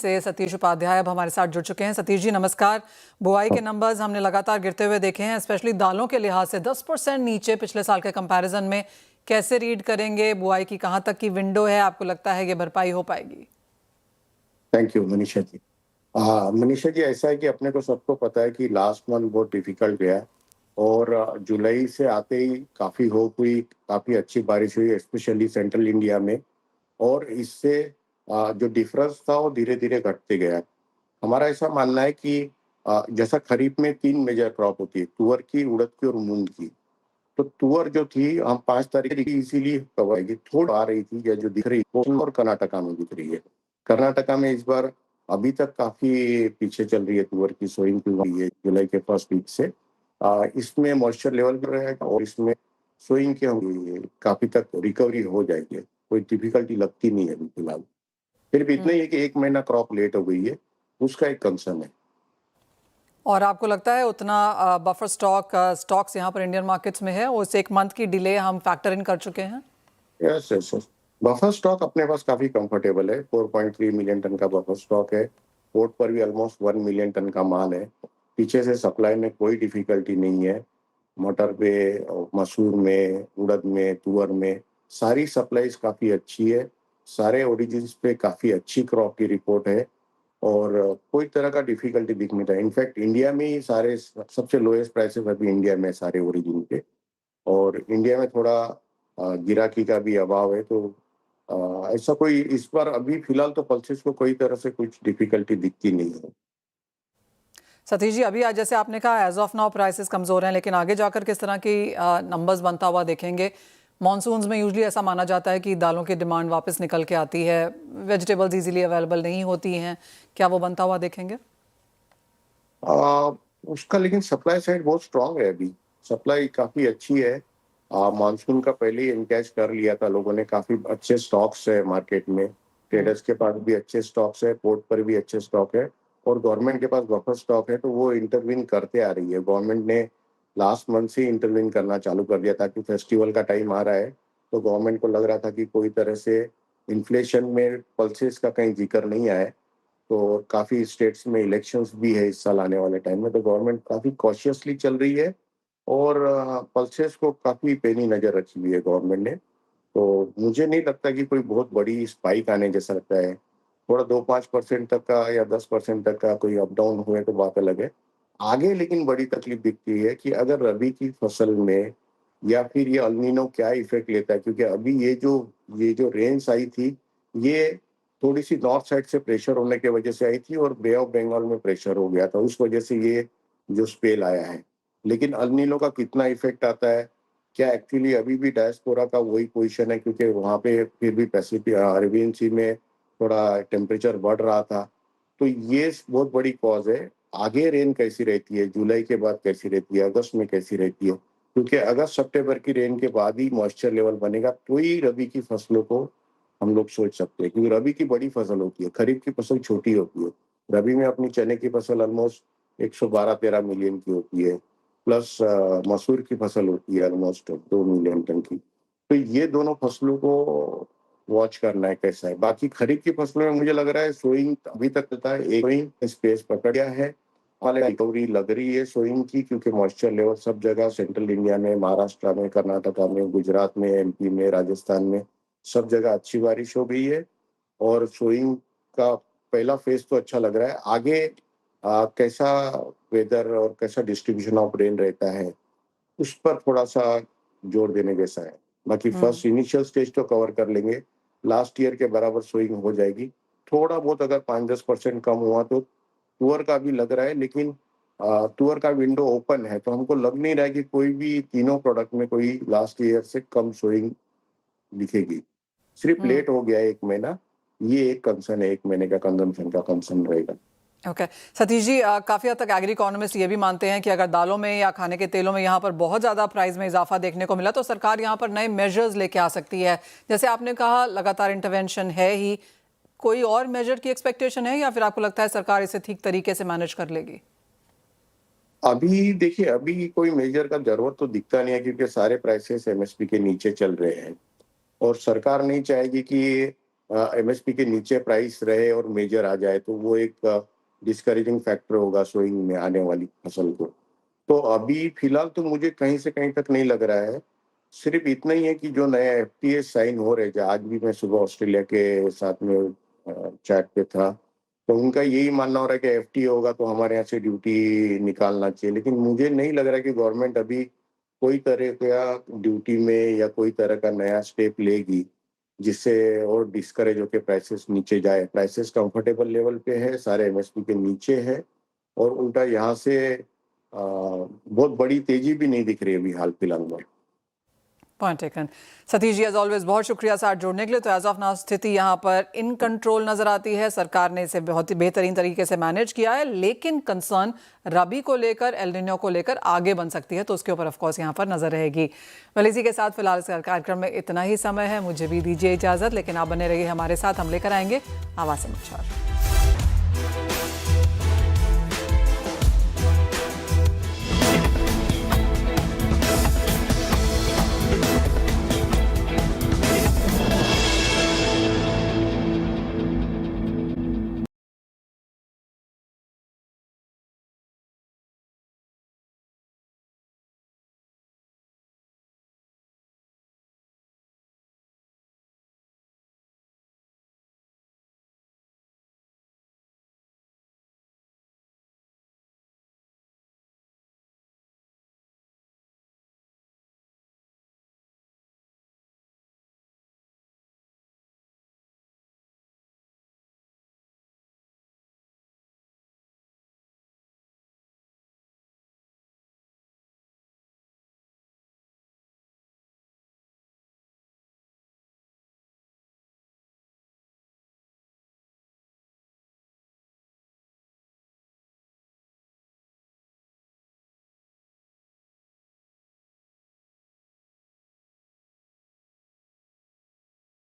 से सतीश उपाध्याय अब हमारे साथ जुड़ चुके हैं। सतीश जी नमस्कार। बुआई के नंबर्स हमने लगातार गिरते हुए देखे हैं, स्पेशली दालों के लिहाज से 10% नीचे पिछले साल के कंपैरिजन में। कैसे रीड करेंगे बुआई की, कहां तक की विंडो है, आपको लगता है ये भरपाई हो पाएगी? Thank you Manisha ji. मनीषा जी, ऐसा है कि अपने को सबको पता है कि लास्ट मंथ बहुत डिफिकल्ट गया और जुलाई से आते ही काफी होप हुई, काफी अच्छी बारिश हुई स्पेशली सेंट्रल इंडिया में। और इससे जो डिफरेंस था वो धीरे धीरे घटते गया। हमारा ऐसा मानना है कि जैसा खरीफ में 3 मेजर क्रॉप होती है, तुअर की, उड़द की और मूंग की। तो तुअर जो थी हम 5 तारीख की इसीलिए कवर आएगी, थोड़ी आ रही थी या जो दिख रही है और कर्नाटका में दिख रही है। कर्नाटका में इस बार अभी तक काफी पीछे चल रही है तुअर की सोइंग की हुई है जुलाई के फर्स्ट वीक से। इसमें मॉइस्चर लेवल भी रहेगा और इसमें सोइंग की हम काफी तक रिकवरी हो जाएगी, कोई डिफिकल्टी लगती नहीं है अभी फिलहाल। फिर भी इतना ही है कि 1 महीना क्रॉप लेट हो गई है, उसका एक कंसर्न है। और आपको लगता है उतना बफर स्टॉक्स यहाँ पर इंडियन मार्केट्स में है, उस एक मंथ की डिले हम फैक्टर इन कर चुके हैं? Yes yes yes, buffer stock अपने पास काफी कंफर्टेबल है। 4.3 मिलियन टन का बफर स्टॉक है। पोर्ट पर भी ऑलमोस्ट 1 मिलियन टन का माल है। पीछे से सप्लाई में कोई डिफिकल्टी नहीं है। मटर पे, मसूर में, उड़द में, तुअर में सारी सप्लाईज काफी अच्छी है। सारे ओरिजिन्स पे काफी अच्छी क्रॉप की रिपोर्ट है और कोई तरह का डिफिकल्टी दिख नहीं रहा। इनफैक्ट इंडिया में ही सारे सबसे लोएस्ट प्राइसेस अभी इंडिया में सारे ओरिजिन के। और इंडिया में थोड़ा गिराकी का भी अभाव है, तो ऐसा कोई इस बार अभी फिलहाल तो पल्सेस को कोई तरह से कुछ डिफिकल्टी दिखती नहीं है। सतीश जी, अभी आज जैसे आपने कहा एज ऑफ नाउ प्राइसेस कमजोर हैं, लेकिन आगे जाकर किस तरह की नंबर्स बनता हुआ देखेंगे? मॉनसून्स में यूजली ऐसा माना जाता है कि दालों की डिमांड वापस निकल के आती है, वेजिटेबल्स इजीली अवेलेबल नहीं होती हैं, क्या वो बनता हुआ देखेंगे? आ, उसका लेकिन सप्लाई साइड बहुत स्ट्रांग है अभी। सप्लाई काफी अच्छी है। मानसून का पहले ही इनकैश कर लिया था लोगों ने, काफी अच्छे स्टॉक्स है मार्केट में। ट्रेडर्स के पास भी अच्छे स्टॉक्स है, पोर्ट पर भी अच्छे स्टॉक है और गवर्नमेंट के पास बफर स्टॉक है, तो वो इंटरवीन करते आ रही है। गवर्नमेंट ने लास्ट मंथ से इंटरवीन करना चालू कर दिया था कि फेस्टिवल का टाइम आ रहा है, तो गवर्नमेंट को लग रहा था कि कोई तरह से इन्फ्लेशन में पल्सेस का कहीं जिक्र नहीं आए। तो काफी स्टेट्स में इलेक्शंस भी है इस साल आने वाले टाइम में, तो गवर्नमेंट काफी कॉशियसली चल रही है और पल्सेस को काफी पेनी नजर रखी हुई है गवर्नमेंट ने। तो मुझे नहीं लगता कि कोई बहुत बड़ी स्पाइक आने जैसा लगता है। थोड़ा 2-5% तक का या 10% तक का कोई अप डाउन हुए तो बात अलग है। आगे लेकिन बड़ी तकलीफ दिखती है कि अगर रबी की फसल में या फिर ये अल्नीनो क्या इफेक्ट लेता है, क्योंकि अभी ये जो रेंज आई थी, ये थोड़ी सी नॉर्थ साइड से प्रेशर होने की वजह से आई थी और बे ऑफ बंगाल में प्रेशर हो गया था, उस वजह से ये जो स्पेल आया है। लेकिन अल्नीनो का कितना इफेक्ट आता है, क्या एक्चुअली अभी भी डायस्पोरा का वही पोजीशन है, क्योंकि वहाँ पे फिर भी पैसिफिक अरेबियन सी में थोड़ा टेम्परेचर बढ़ रहा था। तो ये बहुत बड़ी कॉज है। आगे रेन कैसी रहती है, जुलाई के बाद कैसी रहती है, अगस्त में कैसी रहती है, क्योंकि अगस्त सितंबर की रेन के बाद ही मॉइस्चर लेवल बनेगा, तो ही रबी की फसलों को हम लोग सोच सकते हैं। क्योंकि रबी की बड़ी फसल होती है, खरीफ की फसल छोटी होती है। रबी में अपनी चने की फसल ऑलमोस्ट 112-13 मिलियन की होती है, प्लस मसूर की फसल होती है ऑलमोस्ट 2 मिलियन टन की। तो ये दोनों फसलों को वॉच करना है कैसा है। बाकी खरीफ की फसलों में मुझे लग रहा है सोइंग अभी तक पता है, एक सोइंग स्पेस पकड़ गया है। वाले रिकवरी लग रही है सोइंग की, क्योंकि मॉइस्चर लेवल सब जगह सेंट्रल इंडिया में, महाराष्ट्र में, कर्नाटका में, गुजरात में, एमपी में, राजस्थान में सब जगह अच्छी बारिश हो गई है और सोइंग का पहला फेज तो अच्छा लग रहा है। आगे कैसा वेदर और कैसा डिस्ट्रीब्यूशन ऑफ रेन रहता है, उस पर थोड़ा सा जोर देने जैसा है। बाकी फर्स्ट इनिशियल स्टेज तो कवर कर लेंगे, लास्ट ईयर के बराबर सोइंग हो जाएगी। थोड़ा बहुत अगर 5-10% कम हुआ तो तुअर का भी लग रहा है, लेकिन तुअर का विंडो ओपन है, तो हमको लग नहीं रहा है कि कोई भी तीनों प्रोडक्ट में कोई लास्ट ईयर से कम सोइंग दिखेगी। सिर्फ लेट हो गया है 1 महीना, ये एक कंसर्न है, 1 महीने का कंजम्पशन का कंसर्न रहेगा। ओके सतीश जी, काफ़ी हद तक एग्री इकोनॉमिस्ट ये भी मानते हैं कि अगर दालों में या खाने के तेलों में यहाँ पर बहुत ज़्यादा प्राइस में इजाफा देखने को मिला तो सरकार यहाँ पर नए मेजर्स लेके आ सकती है। जैसे आपने कहा लगातार इंटरवेंशन है ही, कोई और मेजर की एक्सपेक्टेशन है या फिर आपको लगता है सरकार इसे ठीक तरीके से मैनेज कर लेगी? अभी देखिए, अभी कोई मेजर का जरूरत तो दिखता नहीं है, क्योंकि सारे प्राइसेस एमएसपी के नीचे चल रहे हैं और सरकार नहीं चाहेगी कि एमएसपी के नीचे प्राइस रहे और मेजर आ जाए तो वो एक डिस्करेजिंग फैक्टर होगा सोइंग में आने वाली फसल को। तो अभी फिलहाल तो मुझे कहीं से कहीं तक नहीं लग रहा है। सिर्फ इतना ही है कि जो नया एफटीए साइन हो रहे हैं, आज भी मैं सुबह ऑस्ट्रेलिया के साथ में चैट पे था, तो उनका यही मानना हो रहा है कि एफटीए होगा तो हमारे यहाँ से ड्यूटी निकालना चाहिए। लेकिन मुझे नहीं लग रहा है कि गवर्नमेंट अभी कोई तरह का ड्यूटी में या कोई तरह का नया स्टेप लेगी, जिससे और डिस्करेज होके प्राइसेस नीचे जाए। प्राइसेस कंफर्टेबल लेवल पे है, सारे एमएसपी के नीचे है और उल्टा यहाँ से बहुत बड़ी तेजी भी नहीं दिख रही है अभी हाल फिलहाल में। Point taken. Satish ji as always बहुत शुक्रिया साथ जुड़ने के लिए। तो एज ऑफ नाउ स्थिति यहाँ पर इन कंट्रोल नजर आती है, सरकार ने इसे बहुत ही बेहतरीन तरीके से मैनेज किया है, लेकिन कंसर्न रबी को लेकर, एल निनो को लेकर आगे बन सकती है, तो उसके ऊपर ऑफकोर्स यहाँ पर नजर रहेगी। वेल इसी के साथ फिलहाल इस कार्यक्रम में इतना ही समय है, मुझे भी दीजिए इजाजत, लेकिन आप बने रहिए हमारे साथ, हम लेकर आएंगे आवाज समाचार।